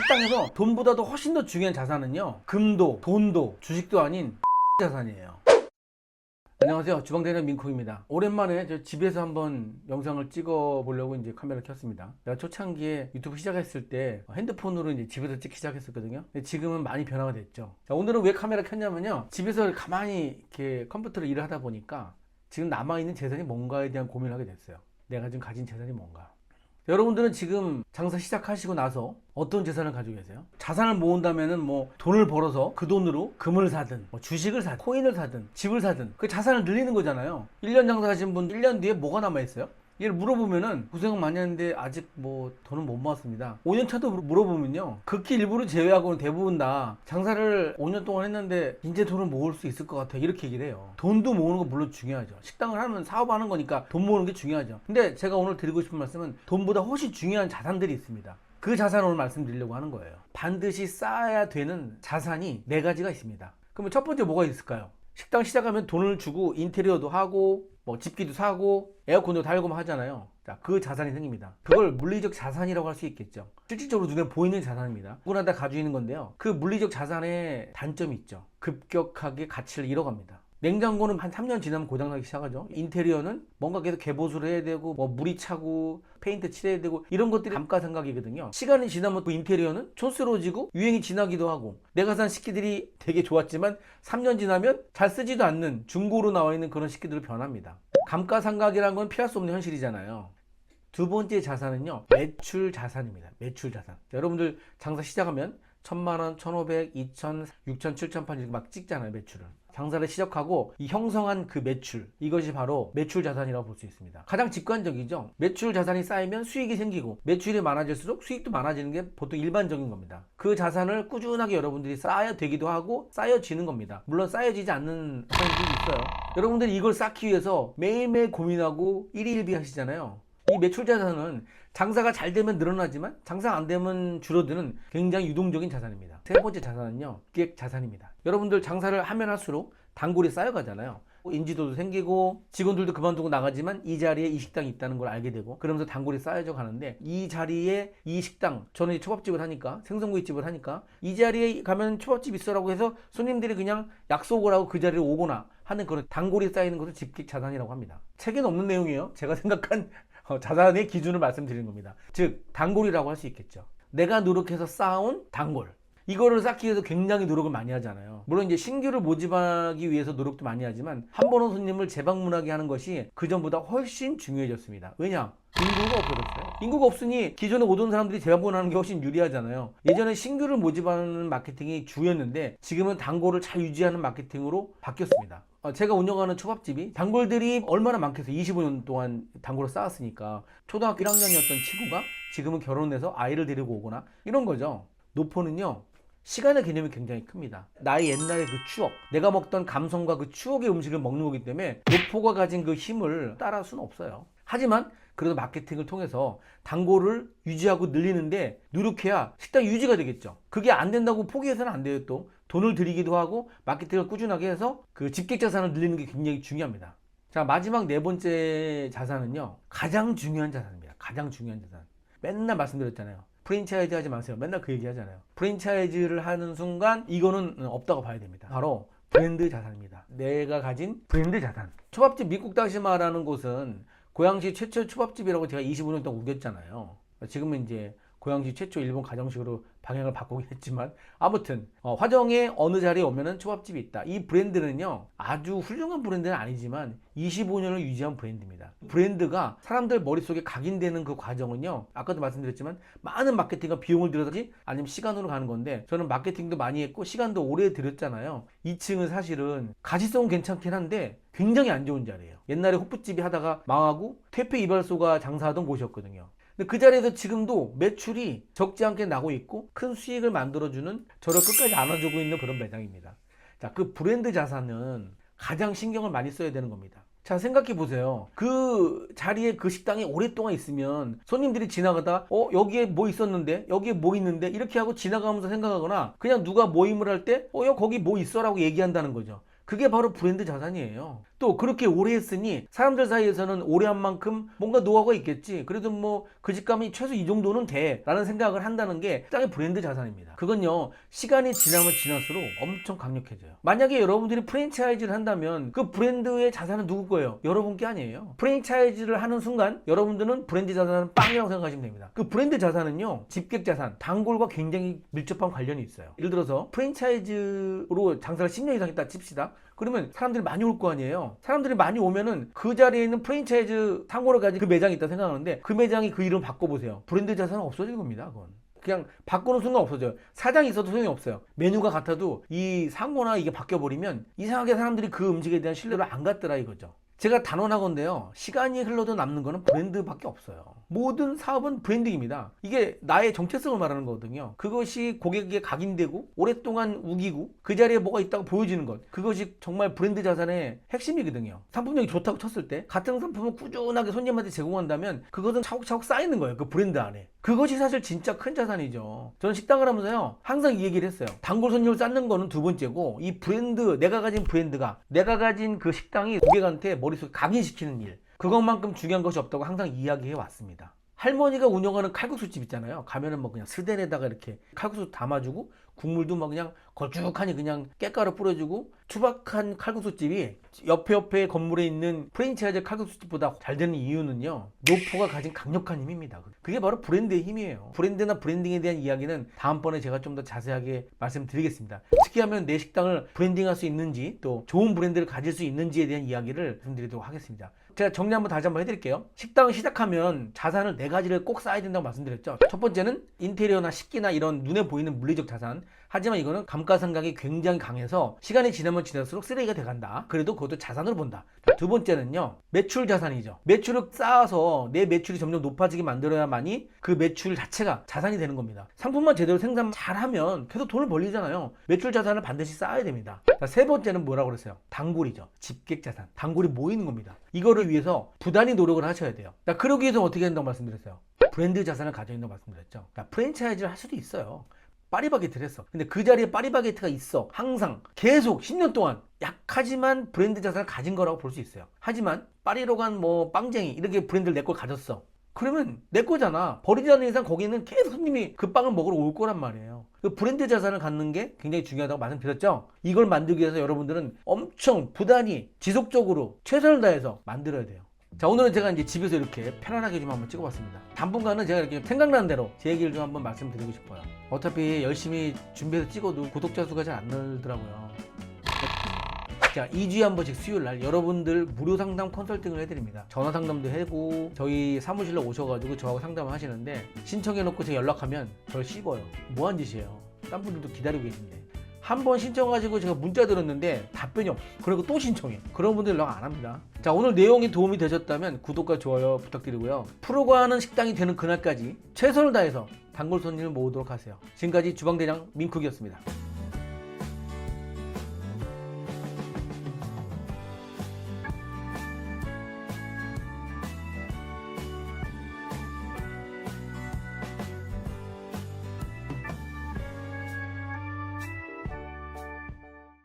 식당에서 돈보다도 훨씬 더 중요한 자산은요, 금도 돈도 주식도 아닌 자산이에요. 안녕하세요, 주방대리의 민콩입니다. 오랜만에 저 집에서 한번 영상을 찍어 보려고 이제 카메라를 켰습니다. 제가 초창기에 유튜브 시작했을 때 핸드폰으로 이제 집에서 찍기 시작했었거든요. 근데 지금은 많이 변화가 됐죠. 자, 오늘은 왜 카메라 켰냐면요, 집에서 가만히 이렇게 컴퓨터로 일을 하다 보니까 지금 남아있는 재산이 뭔가에 대한 고민을 하게 됐어요. 내가 지금 가진 재산이 뭔가. 여러분들은 지금 장사 시작하시고 나서 어떤 재산을 가지고 계세요? 자산을 모은다면은 뭐 돈을 벌어서 그 돈으로 금을 사든 뭐 주식을 사든 코인을 사든 집을 사든 그 자산을 늘리는 거잖아요. 1년 장사 하신 분 1년 뒤에 뭐가 남아있어요? 얘를 물어보면은 고생 많이 했는데 아직 뭐 돈은 못 모았습니다. 5년 차도 물어보면요, 극히 일부를 제외하고는 대부분 다 장사를 5년 동안 했는데 이제 돈을 모을 수 있을 것 같아, 이렇게 얘기를 해요. 돈도 모으는 거 물론 중요하죠. 식당을 하면 사업하는 거니까 돈 모으는 게 중요하죠. 근데 제가 오늘 드리고 싶은 말씀은 돈보다 훨씬 중요한 자산들이 있습니다. 그 자산을 오늘 말씀드리려고 하는 거예요. 반드시 쌓아야 되는 자산이 4가지가 있습니다. 그러면 첫 번째 뭐가 있을까요? 식당 시작하면 돈을 주고 인테리어도 하고 뭐 집기도 사고 에어컨도 달고 하잖아요. 자, 그 자산이 생깁니다. 그걸 물리적 자산이라고 할 수 있겠죠. 실질적으로 눈에 보이는 자산입니다. 누구나 다 가지고 있는 건데요, 그 물리적 자산의 단점이 있죠. 급격하게 가치를 잃어갑니다. 냉장고는 한 3년 지나면 고장나기 시작하죠. 인테리어는 뭔가 계속 개보수를 해야 되고 뭐 물이 차고 페인트 칠해야 되고 이런 것들이 감가상각이거든요. 시간이 지나면 그 인테리어는 촌스러워지고 유행이 지나기도 하고, 내가 산 식기들이 되게 좋았지만 3년 지나면 잘 쓰지도 않는 중고로 나와 있는 그런 식기들로 변합니다. 감가상각이라는 건 피할 수 없는 현실이잖아요. 두 번째 자산은요, 매출 자산입니다. 매출 자산. 여러분들 장사 시작하면 1000만원, 1500, 2000, 6000, 7000판 이렇게 막 찍잖아요, 매출을. 장사를 시작하고 이 형성한 그 매출, 이것이 바로 매출 자산이라고 볼 수 있습니다. 가장 직관적이죠. 매출 자산이 쌓이면 수익이 생기고, 매출이 많아질수록 수익도 많아지는 게 보통 일반적인 겁니다. 그 자산을 꾸준하게 여러분들이 쌓아야 되기도 하고 쌓여지는 겁니다. 물론 쌓여지지 않는 상황들이 있어요. 여러분들이 이걸 쌓기 위해서 매일매일 고민하고 일희일비 하시잖아요. 이 매출 자산은 장사가 잘 되면 늘어나지만 장사 안 되면 줄어드는 굉장히 유동적인 자산입니다. 세 번째 자산은요, 기획 자산입니다. 여러분들 장사를 하면 할수록 단골이 쌓여가잖아요. 인지도도 생기고 직원들도 그만두고 나가지만 이 자리에 이 식당이 있다는 걸 알게 되고, 그러면서 단골이 쌓여져 가는데, 이 자리에 이 식당, 저는 초밥집을 하니까, 생선구이집을 하니까 이 자리에 가면 초밥집 있어라고 해서 손님들이 그냥 약속을 하고 그 자리에 오거나 하는 그런 단골이 쌓이는 것을 집객 자산이라고 합니다. 책에는 없는 내용이에요. 제가 생각한 자산의 기준을 말씀드리는 겁니다. 즉 단골이라고 할 수 있겠죠. 내가 노력해서 쌓아온 단골, 이거를 쌓기 위해서 굉장히 노력을 많이 하잖아요. 물론 이제 신규를 모집하기 위해서 노력도 많이 하지만 한 번 온 손님을 재방문하게 하는 것이 그 전보다 훨씬 중요해졌습니다. 왜냐? 인구가 없어졌어요. 인구가 없으니 기존에 오던 사람들이 재방문하는 게 훨씬 유리하잖아요. 예전에 신규를 모집하는 마케팅이 주였는데 지금은 단골을 잘 유지하는 마케팅으로 바뀌었습니다. 제가 운영하는 초밥집이 단골들이 얼마나 많겠어요. 25년 동안 단골을 쌓았으니까. 초등학교 1학년이었던 친구가 지금은 결혼해서 아이를 데리고 오거나 이런 거죠. 노포는요, 시간의 개념이 굉장히 큽니다. 나의 옛날의 그 추억, 내가 먹던 감성과 그 추억의 음식을 먹는 거기 때문에 노포가 가진 그 힘을 따라할 수는 없어요. 하지만 그래도 마케팅을 통해서 단골을 유지하고 늘리는데 노력해야 식당 유지가 되겠죠. 그게 안 된다고 포기해서는 안 돼요. 또 돈을 들이기도 하고 마케팅을 꾸준하게 해서 그 집객 자산을 늘리는 게 굉장히 중요합니다. 자, 마지막 4번째 자산은요, 가장 중요한 자산입니다. 가장 중요한 자산. 맨날 말씀드렸잖아요. 프랜차이즈 하지 마세요. 맨날 그 얘기 하잖아요. 프랜차이즈를 하는 순간 이거는 없다고 봐야 됩니다. 바로 브랜드 자산입니다. 내가 가진 브랜드 자산. 초밥집 미국다시마라는 곳은 고양시 최초 초밥집이라고 제가 25년 동안 우겼잖아요. 지금은 이제 고양시 최초 일본 가정식으로 방향을 바꾸긴 했지만, 아무튼 화정의 어느 자리에 오면은 초밥집이 있다. 이 브랜드는요, 아주 훌륭한 브랜드는 아니지만 25년을 유지한 브랜드입니다. 브랜드가 사람들 머릿속에 각인되는 그 과정은요, 아까도 말씀드렸지만 많은 마케팅과 비용을 들여서지 아니면 시간으로 가는 건데, 저는 마케팅도 많이 했고 시간도 오래 들였잖아요. 2층은 사실은 가시성은 괜찮긴 한데 굉장히 안 좋은 자리예요. 옛날에 호프집이 하다가 망하고 퇴폐 이발소가 장사하던 곳이었거든요. 근데 그 자리에서 지금도 매출이 적지 않게 나고 있고 큰 수익을 만들어주는, 저를 끝까지 안아주고 있는 그런 매장입니다. 자, 그 브랜드 자산은 가장 신경을 많이 써야 되는 겁니다. 자, 생각해 보세요. 그 자리에 그 식당에 오랫동안 있으면 손님들이 지나가다 여기에 뭐 있었는데, 여기에 뭐 있는데 이렇게 하고 지나가면서 생각하거나, 그냥 누가 모임을 할 때 거기 뭐 있어 라고 얘기한다는 거죠. 그게 바로 브랜드 자산이에요. 또 또 그렇게 오래 했으니 사람들 사이에서는 오래 한 만큼 뭔가 노하우가 있겠지. 그래도 뭐 그 집 가면 최소 이 정도는 돼 라는 생각을 한다는 게 짱의 브랜드 자산입니다. 그건요, 시간이 지나면 지날수록 엄청 강력해져요. 만약에 여러분들이 프랜차이즈를 한다면 그 브랜드의 자산은 누구 거예요? 여러분 게 아니에요. 프랜차이즈를 하는 순간 여러분들은 브랜드 자산은 빵이라고 생각하시면 됩니다. 그 브랜드 자산은요, 집객 자산, 단골과 굉장히 밀접한 관련이 있어요. 예를 들어서 프랜차이즈로 장사를 10년 이상 했다 칩시다. 그러면 사람들이 많이 올 거 아니에요. 사람들이 많이 오면은 그 자리에 있는 프랜차이즈 상호를 가진 그 매장이 있다 생각하는데 그 매장이 그 이름 바꿔보세요. 브랜드 자산은 없어지는 겁니다. 그건 그냥 바꾸는 순간 없어져요. 사장이 있어도 소용이 없어요. 메뉴가 같아도 이 상호나 이게 바뀌어버리면 이상하게 사람들이 그 음식에 대한 신뢰를 안 갖더라 이거죠. 제가 단언하건데요, 시간이 흘러도 남는 거는 브랜드밖에 없어요. 모든 사업은 브랜딩입니다. 이게 나의 정체성을 말하는 거거든요. 그것이 고객에게 각인되고 오랫동안 우기고 그 자리에 뭐가 있다고 보여지는 것, 그것이 정말 브랜드 자산의 핵심이거든요. 상품력이 좋다고 쳤을 때 같은 상품을 꾸준하게 손님한테 제공한다면 그것은 차곡차곡 쌓이는 거예요. 그 브랜드 안에. 그것이 사실 진짜 큰 자산이죠. 저는 식당을 하면서요, 항상 이 얘기를 했어요. 단골 손님을 쌓는 거는 두 번째고, 이 브랜드, 내가 가진 브랜드가, 내가 가진 그 식당이 고객한테 머릿속에 각인시키는 일, 그것만큼 중요한 것이 없다고 항상 이야기해 왔습니다. 할머니가 운영하는 칼국수집 있잖아요. 가면은 뭐 그냥 스덴에다가 이렇게 칼국수 담아주고 국물도 뭐 그냥 걸쭉하니 그냥 깻가루 뿌려주고, 투박한 칼국수집이 옆에 건물에 있는 프랜차이즈 칼국수집보다 잘 되는 이유는요, 노포가 가진 강력한 힘입니다. 그게 바로 브랜드의 힘이에요. 브랜드나 브랜딩에 대한 이야기는 다음번에 제가 좀 더 자세하게 말씀드리겠습니다. 특히 하면 내 식당을 브랜딩할 수 있는지, 또 좋은 브랜드를 가질 수 있는지에 대한 이야기를 말씀드리도록 하겠습니다. 제가 정리 한번 다시 한번 해드릴게요. 식당을 시작하면 자산을 4가지를 꼭 쌓아야 된다고 말씀드렸죠. 첫 번째는 인테리어나 식기나 이런 눈에 보이는 물리적 자산. 하지만 이거는 감가상각이 굉장히 강해서 시간이 지나면 지날수록 쓰레기가 돼간다. 그래도 그것도 자산으로 본다. 두 번째는요, 매출 자산이죠. 매출을 쌓아서 내 매출이 점점 높아지게 만들어야만이 그 매출 자체가 자산이 되는 겁니다. 상품만 제대로 생산 잘하면 계속 돈을 벌리잖아요. 매출 자산을 반드시 쌓아야 됩니다. 자, 세 번째는 뭐라고 그랬어요? 단골이죠. 집객 자산. 단골이 모이는 겁니다. 이거를 위해서 부단히 노력을 하셔야 돼요. 자, 그러기 위해서 어떻게 한다고 말씀드렸어요? 브랜드 자산을 가져야 된다고 말씀드렸죠. 자, 프랜차이즈를 할 수도 있어요. 파리바게트를 했어. 근데 그 자리에 파리바게트가 있어. 항상 계속 10년 동안. 약하지만 브랜드 자산을 가진 거라고 볼 수 있어요. 하지만 파리로 간 뭐 빵쟁이 이렇게 브랜드를 내 걸 가졌어. 그러면 내 거잖아. 버리지 않는 이상 거기는 계속 손님이 그 빵을 먹으러 올 거란 말이에요. 그 브랜드 자산을 갖는 게 굉장히 중요하다고 말씀드렸죠. 이걸 만들기 위해서 여러분들은 엄청 부단히 지속적으로 최선을 다해서 만들어야 돼요. 자, 오늘은 제가 이제 집에서 이렇게 편안하게 좀 한번 찍어봤습니다. 당분간은 제가 이렇게 생각나는 대로 제 얘기를 좀 한번 말씀드리고 싶어요. 어차피 열심히 준비해서 찍어도 구독자 수가 잘 안 늘더라고요. 자, 2주에 한 번씩 수요일날 여러분들 무료 상담 컨설팅을 해드립니다. 전화 상담도 하고 저희 사무실로 오셔가지고 저하고 상담을 하시는데, 신청해놓고 제가 연락하면 저를 씹어요. 뭐한 짓이에요. 딴 분들도 기다리고 계신데. 한 번 신청하시고 제가 문자 드렸는데 답변이 없어. 그리고 또 신청해. 그런 분들 연락 안 합니다. 자, 오늘 내용이 도움이 되셨다면 구독과 좋아요 부탁드리고요. 프로가 하는 식당이 되는 그날까지 최선을 다해서 단골 손님을 모으도록 하세요. 지금까지 주방대장 민쿡이었습니다.